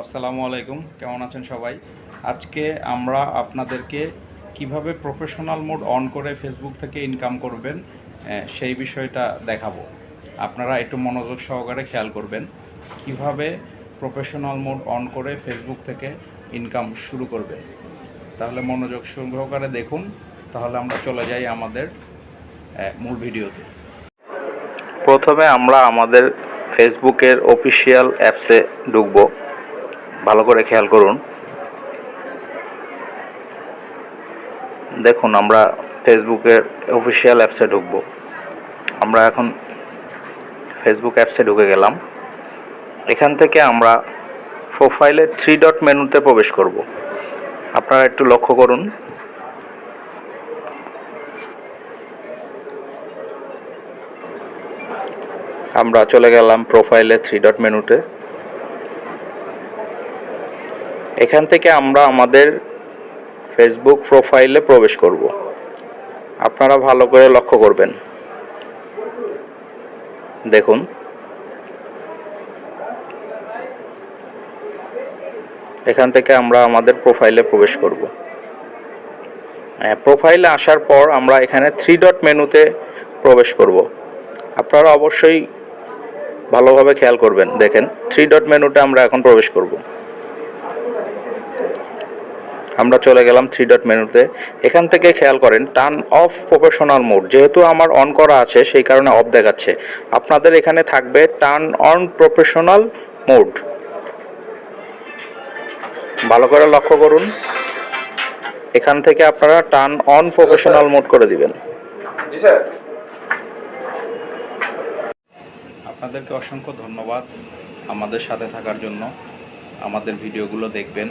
আসসালামু আলাইকুম, কেমন আছেন সবাই? আজকে আমরা আপনাদেরকে কিভাবে প্রফেশনাল মোড অন করে ফেসবুক থেকে ইনকাম করবেন সেই বিষয়টা দেখাবো। আপনারা একটু মনোযোগ সহকারে খেয়াল করবেন কিভাবে প্রফেশনাল মোড অন করে ফেসবুক থেকে ইনকাম শুরু করবেন। তাহলে মনোযোগ সহকারে দেখুন, তাহলে আমরা চলে যাই আমাদের মূল ভিডিওতে। প্রথমে আমরা আমাদের ফেসবুকের অফিসিয়াল অ্যাপসে ঢুকবো। ভালো করে খেয়াল করুন। দেখুন, আমরা ফেসবুকের অফিসিয়াল অ্যাপসে ঢুকবো। আমরা এখন ফেসবুক অ্যাপসে ঢুকে গেলাম। এখান থেকে আমরা প্রোফাইলে 3 ডট মেনুতে প্রবেশ করব। আপনারা একটু লক্ষ্য করুন। আমরা চলে গেলাম প্রোফাইলে 3 ডট মেনুতে। এখান থেকে আমরা আমাদের ফেসবুক প্রোফাইলে প্রবেশ করব। আপনারা ভালো করে লক্ষ্য করবেন। দেখুন, এখান থেকে আমরা আমাদের প্রোফাইলে প্রবেশ করব। প্রোফাইলে আসার পর আমরা এখানে 3 ডট মেনুতে প্রবেশ করব। আপনারা অবশ্যই ভালোভাবে খেয়াল করবেন। দেখেন, 3 ডট মেনুতে আমরা এখন প্রবেশ করব। আমরা চলে গেলাম 3 ডট মেনুতে। এখান থেকে খেয়াল করেন টার্ন অফ প্রফেশনাল মোড, যেহেতু আমার অন করা আছে সেই কারণে অফ দেখাচ্ছে। আপনাদের এখানে থাকবে টার্ন অন প্রফেশনাল মোড। ভালো করে লক্ষ্য করুন। এখান থেকে আপনারা টার্ন অন প্রফেশনাল মোড করে দিবেন। আপনাদেরকে অসংখ্য ধন্যবাদ আমাদের সাথে থাকার জন্য। আমাদের ভিডিওগুলো দেখবেন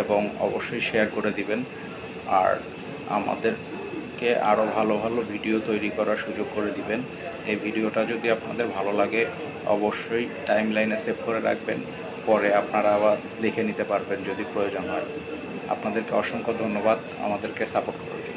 এবং অবশ্যই শেয়ার করে দিবেন। আর আমাদেরকে আরও ভালো ভালো ভিডিও তৈরি করার সুযোগ করে দিবেন। এই ভিডিওটা যদি আপনাদের ভালো লাগে অবশ্যই টাইমলাইনে সেভ করে রাখবেন। পরে আপনারা আবার দেখে নিতে পারবেন যদি প্রয়োজন হয়। আপনাদেরকে অসংখ্য ধন্যবাদ আমাদেরকে সাপোর্ট করার জন্য।